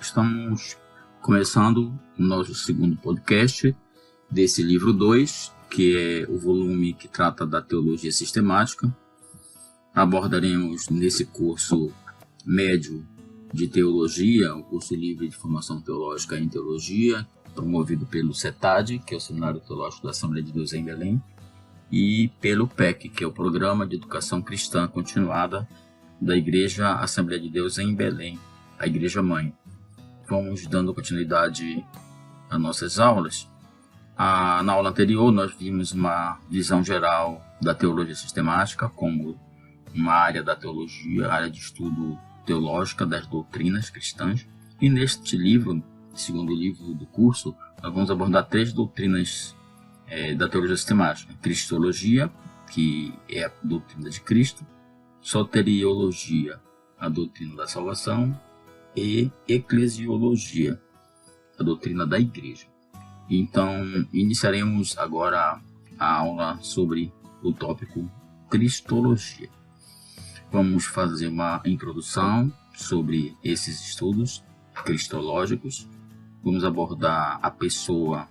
Estamos começando o nosso segundo podcast desse livro 2, que é o volume que trata da teologia sistemática. Abordaremos nesse curso médio de teologia, o curso livre de formação teológica em teologia, promovido pelo CETAD, que é o Seminário Teológico da Assembleia de Deus em Belém, e pelo PEC, que é o Programa de Educação Cristã Continuada da Igreja Assembleia de Deus em Belém, a Igreja Mãe. Vamos dando continuidade às nossas aulas. Na aula anterior, nós vimos uma visão geral da teologia sistemática como uma área da teologia, área de estudo teológica das doutrinas cristãs. E neste livro, segundo livro do curso, nós vamos abordar 3 doutrinas da teologia sistemática: Cristologia, que é a doutrina de Cristo; Soteriologia, a doutrina da salvação; e Eclesiologia, a doutrina da igreja. Então, iniciaremos agora a aula sobre o tópico Cristologia. Vamos fazer uma introdução sobre esses estudos cristológicos. Vamos abordar a pessoa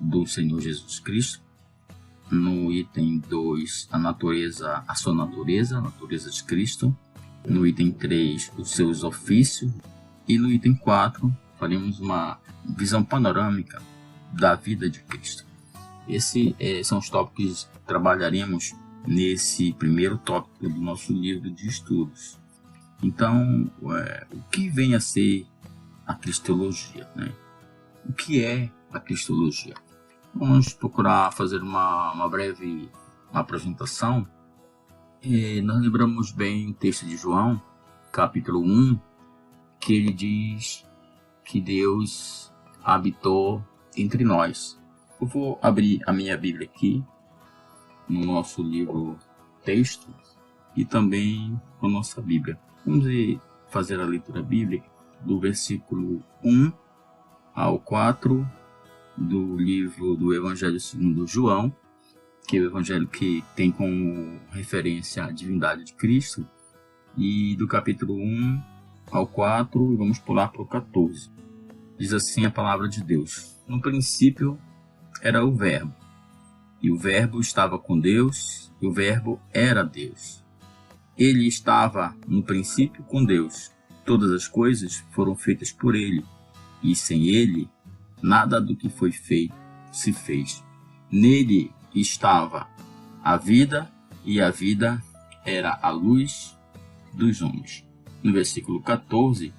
do Senhor Jesus Cristo. No item 2, a sua natureza, a natureza de Cristo. No item 3, os seus ofícios. E no item 4, faremos uma visão panorâmica da vida de Cristo. Esses são os tópicos que trabalharemos nesse primeiro tópico do nosso livro de estudos. Então, o que vem a ser a Cristologia, né? O que é a Cristologia? Vamos procurar fazer uma breve apresentação. Nós lembramos bem o texto de João, capítulo 1, que ele diz que Deus habitou entre nós. Eu vou abrir a minha Bíblia aqui, no nosso livro texto, e também na nossa Bíblia. Vamos fazer a leitura bíblica do versículo 1 ao 4 do livro do Evangelho segundo João, que é o evangelho que tem como referência a divindade de Cristo, e do capítulo 1 ao 4, e vamos pular para o 14. Diz assim a palavra de Deus: No princípio era o Verbo, e o Verbo estava com Deus, e o Verbo era Deus. Ele estava no princípio com Deus. Todas as coisas foram feitas por ele, e sem ele, nada do que foi feito se fez. Nele estava a vida, e a vida era a luz dos homens. No versículo 14,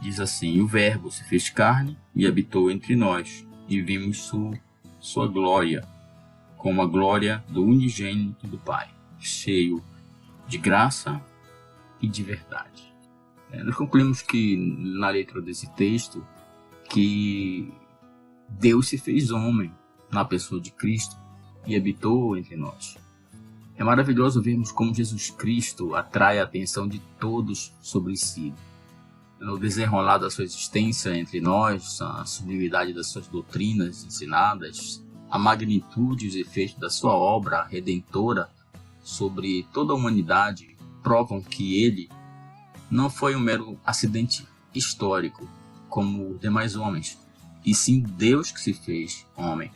diz assim: O Verbo se fez carne e habitou entre nós, e vimos sua glória, como a glória do unigênito do Pai, cheio de graça e de verdade. Nós concluímos que, na letra desse texto, que Deus se fez homem na pessoa de Cristo e habitou entre nós. É maravilhoso vermos como Jesus Cristo atrai a atenção de todos sobre si. No desenrolar da sua existência entre nós, a sublimidade das suas doutrinas ensinadas, a magnitude e os efeitos da sua obra redentora sobre toda a humanidade provam que ele não foi um mero acidente histórico como os demais homens, e sim Deus que se fez homem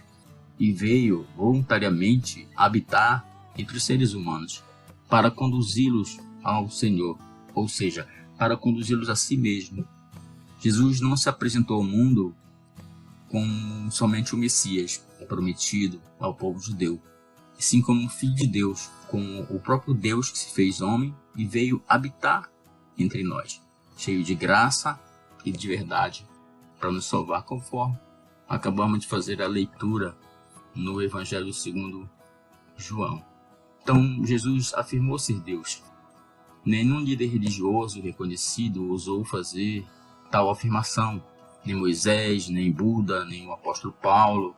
e veio voluntariamente habitar entre os seres humanos para conduzi-los ao Senhor, ou seja, para conduzi-los a si mesmo. Jesus não se apresentou ao mundo como somente o Messias prometido ao povo judeu, e sim como o Filho de Deus, como o próprio Deus que se fez homem e veio habitar entre nós, cheio de graça e de verdade, para nos salvar, conforme acabamos de fazer a leitura no Evangelho segundo João. Então, Jesus afirmou ser Deus. Nenhum líder religioso reconhecido ousou fazer tal afirmação. Nem Moisés, nem Buda, nem o apóstolo Paulo,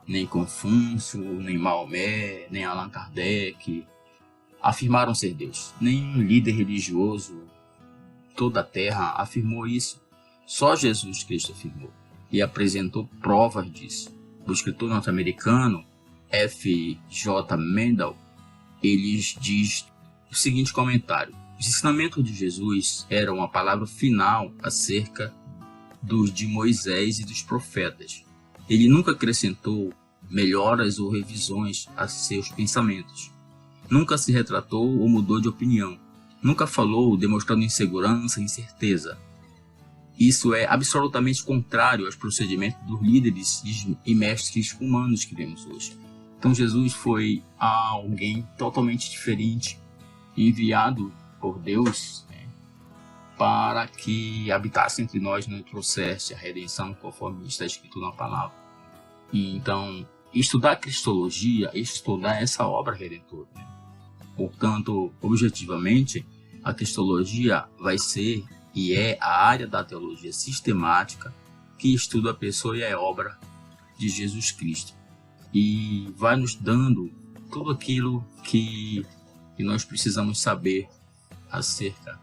nem Confúcio, nem Maomé, nem Allan Kardec afirmaram ser Deus. Nenhum líder religioso toda a terra afirmou isso. Só Jesus Cristo afirmou e apresentou provas disso. O escritor norte-americano F. J. Mendel, ele diz o seguinte comentário: os ensinamentos de Jesus eram a palavra final acerca dos de Moisés e dos profetas. Ele nunca acrescentou melhoras ou revisões a seus pensamentos. Nunca se retratou ou mudou de opinião. Nunca falou demonstrando insegurança e incerteza. Isso é absolutamente contrário aos procedimentos dos líderes e mestres humanos que vemos hoje. Então Jesus foi alguém totalmente diferente, enviado por Deus, para que habitasse entre nós e nos trouxesse a redenção conforme está escrito na palavra. E então, estudar a Cristologia é estudar essa obra redentora. Portanto, objetivamente, a Cristologia vai ser e é a área da teologia sistemática que estuda a pessoa e a obra de Jesus Cristo. E vai nos dando tudo aquilo que nós precisamos saber acerca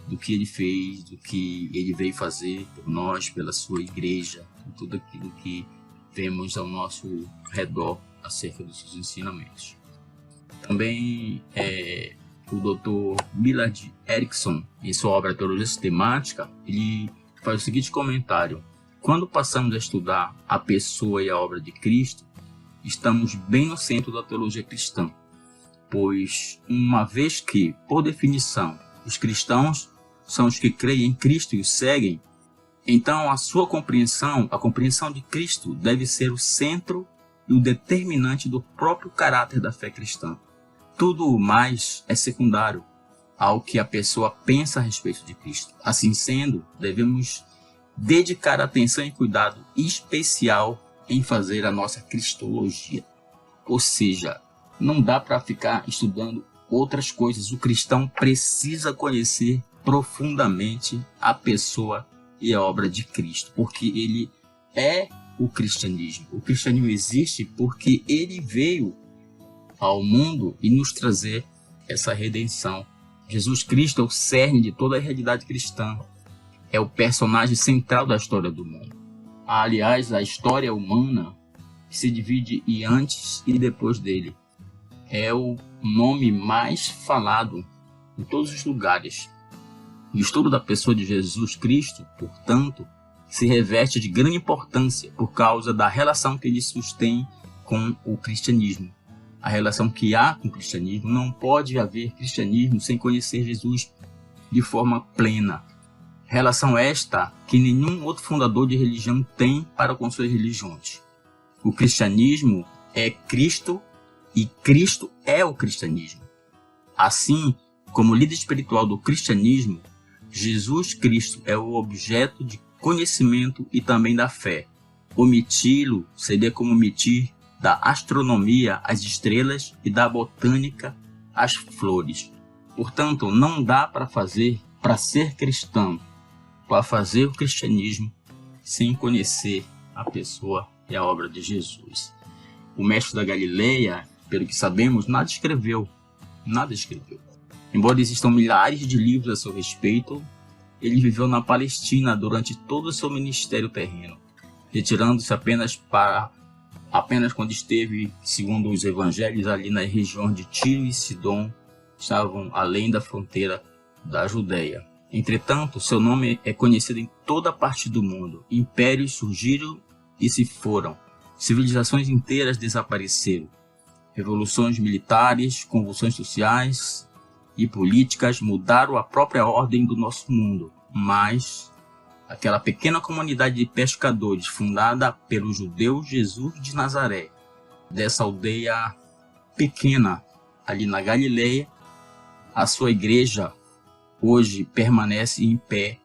do que ele fez, do que ele veio fazer por nós, pela sua igreja, tudo aquilo que vemos ao nosso redor acerca dos seus ensinamentos. Também o Dr. Millard Erickson, em sua obra Teologia Sistemática, ele faz o seguinte comentário: quando passamos a estudar a pessoa e a obra de Cristo, estamos bem no centro da teologia cristã, pois, uma vez que, por definição, os cristãos são os que creem em Cristo e o seguem, então a sua compreensão, a compreensão de Cristo, deve ser o centro e o determinante do próprio caráter da fé cristã. Tudo o mais é secundário ao que a pessoa pensa a respeito de Cristo. Assim sendo, devemos dedicar atenção e cuidado especial em fazer a nossa cristologia. Ou seja, não dá para ficar estudando outras coisas. O cristão precisa conhecer profundamente a pessoa e a obra de Cristo, porque ele é o cristianismo. O cristianismo existe porque ele veio ao mundo e nos trazer essa redenção. Jesus Cristo é o cerne de toda a realidade cristã. É o personagem central da história do mundo. Aliás, a história humana se divide em antes e depois dele. É o nome mais falado em todos os lugares. O estudo da pessoa de Jesus Cristo, portanto, se reveste de grande importância por causa da relação que ele sustém com o cristianismo. A relação que há com o cristianismo, não pode haver cristianismo sem conhecer Jesus de forma plena. Relação esta que nenhum outro fundador de religião tem para com suas religiões. O cristianismo é Cristo e Cristo é o cristianismo. Assim, como líder espiritual do cristianismo, Jesus Cristo é o objeto de conhecimento e também da fé. Omiti-lo seria como omitir da astronomia as estrelas e da botânica as flores. Portanto, não dá para ser cristão, para fazer o cristianismo sem conhecer a pessoa e a obra de Jesus. O mestre da Galileia, pelo que sabemos, nada escreveu. Embora existam milhares de livros a seu respeito, ele viveu na Palestina durante todo o seu ministério terreno, retirando-se apenas quando esteve, segundo os evangelhos, ali nas regiões de Tiro e Sidom, estavam além da fronteira da Judéia. Entretanto, seu nome é conhecido em toda parte do mundo. Impérios surgiram e se foram. Civilizações inteiras desapareceram. Revoluções militares, convulsões sociais e políticas mudaram a própria ordem do nosso mundo. Mas aquela pequena comunidade de pescadores fundada pelo judeu Jesus de Nazaré, dessa aldeia pequena ali na Galileia, a sua igreja hoje permanece em pé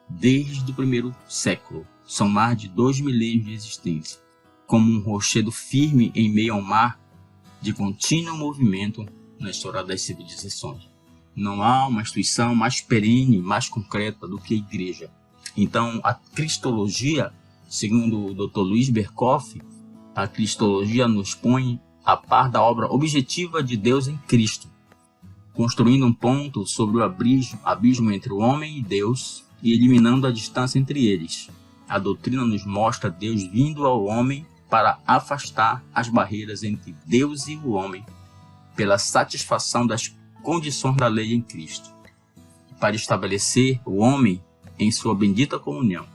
desde o primeiro século. São mais de 2 milênios de existência, como um rochedo firme em meio ao mar de contínuo movimento na história das civilizações. Não há uma instituição mais perene, mais concreta do que a igreja. Então, a cristologia, segundo o Dr. Luiz Berkoff, a cristologia nos põe a par da obra objetiva de Deus em Cristo, construindo um ponto sobre o abismo entre o homem e Deus e eliminando a distância entre eles. A doutrina nos mostra Deus vindo ao homem para afastar as barreiras entre Deus e o homem, pela satisfação das condições da lei em Cristo, para estabelecer o homem em sua bendita comunhão.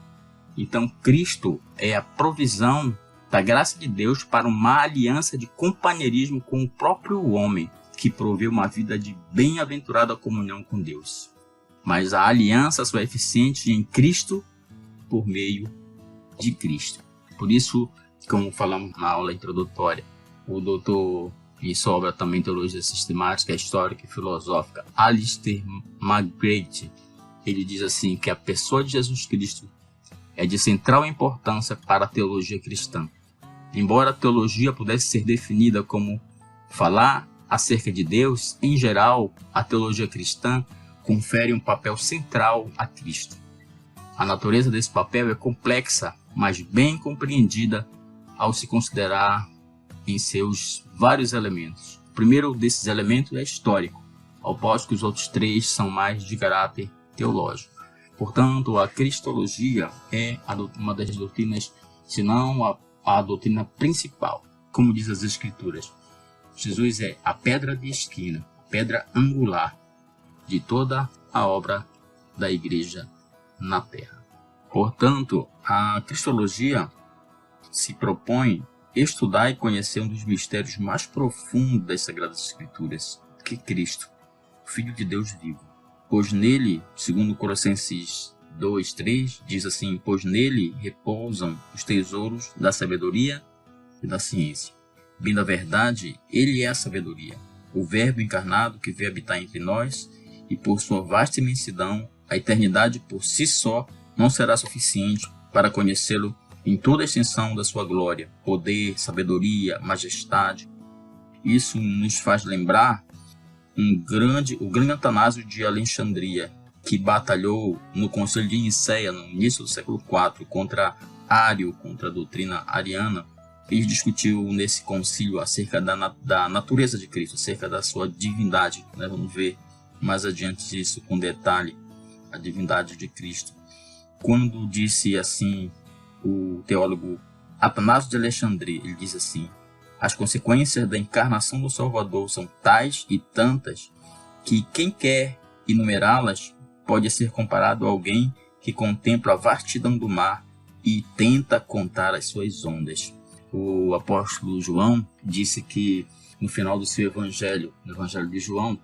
Então, Cristo é a provisão da graça de Deus para uma aliança de companheirismo com o próprio homem, que provê uma vida de bem-aventurada comunhão com Deus. Mas a aliança só é eficiente em Cristo, por meio de Cristo. Por isso, como falamos na aula introdutória, o doutor em sua obra também Teologia Sistemática, Histórica e Filosófica, Alistair McGrath, ele diz assim que a pessoa de Jesus Cristo é de central importância para a teologia cristã. Embora a teologia pudesse ser definida como falar acerca de Deus, em geral, a teologia cristã confere um papel central a Cristo. A natureza desse papel é complexa, mas bem compreendida ao se considerar em seus vários elementos. O primeiro desses elementos é histórico, ao passo que os outros três são mais de caráter teológico. Portanto, a cristologia é uma das doutrinas, se não a doutrina principal. Como diz as Escrituras, Jesus é a pedra de esquina, pedra angular de toda a obra da igreja na terra. Portanto, a cristologia se propõe estudar e conhecer um dos mistérios mais profundos das Sagradas Escrituras, que é Cristo, o Filho de Deus vivo. Pois nele, segundo Colossenses 2:3, diz assim: pois nele repousam os tesouros da sabedoria e da ciência. Bem da verdade, ele é a sabedoria, o Verbo encarnado que veio habitar entre nós, e por sua vasta imensidão, a eternidade por si só não será suficiente para conhecê-lo em toda a extensão da sua glória, poder, sabedoria, majestade. Isso nos faz lembrar o grande Atanásio de Alexandria, que batalhou no Concílio de Nicéia, no início do século IV, contra Ário, contra a doutrina ariana. Ele discutiu nesse concílio acerca da natureza de Cristo, acerca da sua divindade. Vamos ver mais adiante isso com detalhe, a divindade de Cristo. Quando disse assim o teólogo Atanásio de Alexandria, ele diz assim: as consequências da encarnação do Salvador são tais e tantas que quem quer enumerá-las pode ser comparado a alguém que contempla a vastidão do mar e tenta contar as suas ondas. O apóstolo João disse que no final do seu evangelho, no evangelho de João,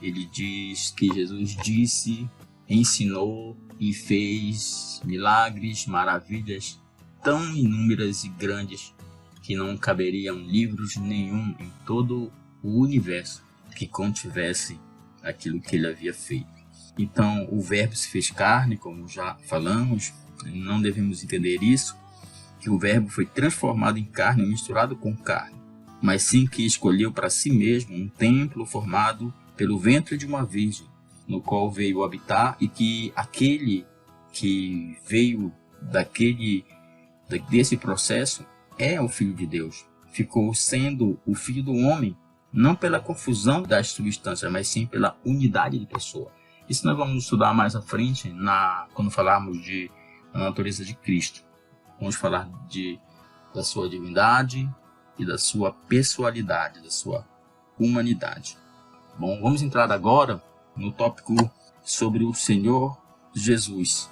ele diz que Jesus disse, ensinou e fez milagres, maravilhas tão inúmeras e grandes que não caberiam livros nenhum em todo o universo que contivesse aquilo que ele havia feito. Então, o Verbo se fez carne, como já falamos, não devemos entender isso, que o Verbo foi transformado em carne, misturado com carne, mas sim que escolheu para si mesmo um templo formado pelo ventre de uma virgem, no qual veio habitar, e que aquele que veio desse processo é o Filho de Deus. Ficou sendo o Filho do homem, não pela confusão das substâncias, mas sim pela unidade de pessoa. Isso nós vamos estudar mais à frente, quando falarmos da natureza de Cristo. Vamos falar da sua divindade e da sua pessoalidade, da sua humanidade. Bom, vamos entrar agora no tópico sobre o Senhor Jesus.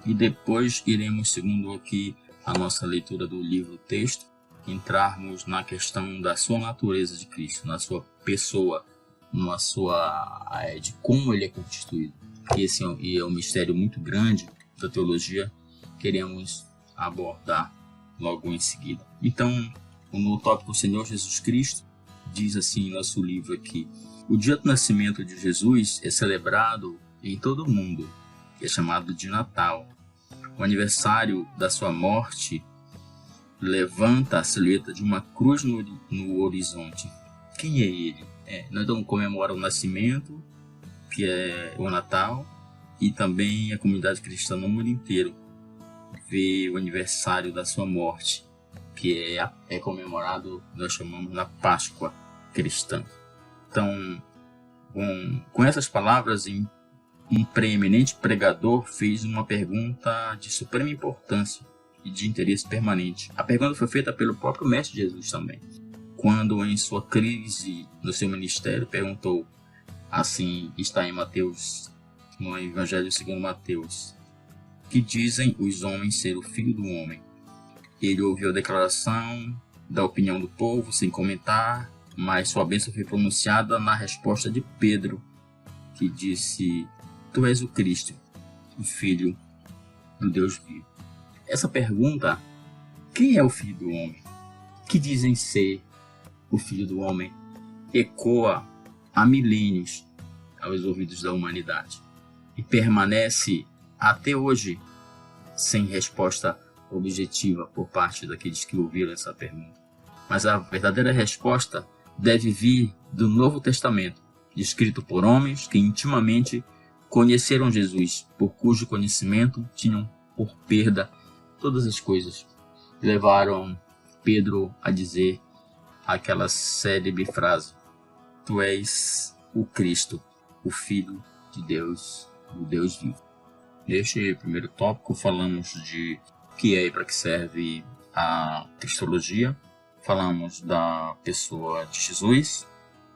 E depois iremos, segundo aqui a nossa leitura do livro-texto, entrarmos na questão da sua natureza de Cristo, na sua pessoa, de como ele é constituído. Esse é um mistério muito grande da teologia, queremos abordar logo em seguida. Então, no tópico Senhor Jesus Cristo, diz assim em nosso livro aqui: o dia do nascimento de Jesus é celebrado em todo o mundo, que é chamado de Natal. O aniversário da sua morte levanta a silhueta de uma cruz no horizonte. Quem é ele? Nós vamos comemorar o nascimento, que é o Natal, e também a comunidade cristã no mundo inteiro vê o aniversário da sua morte, que é comemorado, nós chamamos na Páscoa cristã. Então, com essas palavras, um preeminente pregador fez uma pergunta de suprema importância e de interesse permanente. A pergunta foi feita pelo próprio Mestre Jesus também, quando em sua crise no seu ministério perguntou, assim está em Mateus, no Evangelho segundo Mateus: que dizem os homens ser o Filho do Homem. Ele ouviu a declaração da opinião do povo sem comentar, mas sua bênção foi pronunciada na resposta de Pedro, que disse: Tu és o Cristo, o Filho do Deus vivo. Essa pergunta, quem é o Filho do Homem? Que dizem ser o Filho do Homem, ecoa há milênios aos ouvidos da humanidade e permanece até hoje sem resposta objetiva por parte daqueles que ouviram essa pergunta. Mas a verdadeira resposta deve vir do Novo Testamento, escrito por homens que intimamente conheceram Jesus, por cujo conhecimento tinham por perda todas as coisas. Levaram Pedro a dizer aquela célebre frase: Tu és o Cristo, o Filho de Deus, o Deus vivo. Neste primeiro tópico falamos de o que é e para que serve a cristologia. Falamos da pessoa de Jesus,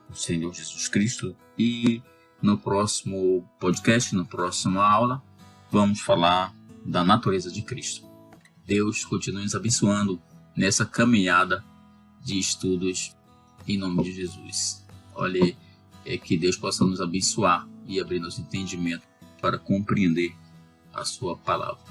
o Senhor Jesus Cristo, e no próximo podcast, na próxima aula, vamos falar da natureza de Cristo. Deus continue nos abençoando nessa caminhada de estudos em nome de Jesus. Olha, que Deus possa nos abençoar e abrir nosso entendimento para compreender a sua palavra.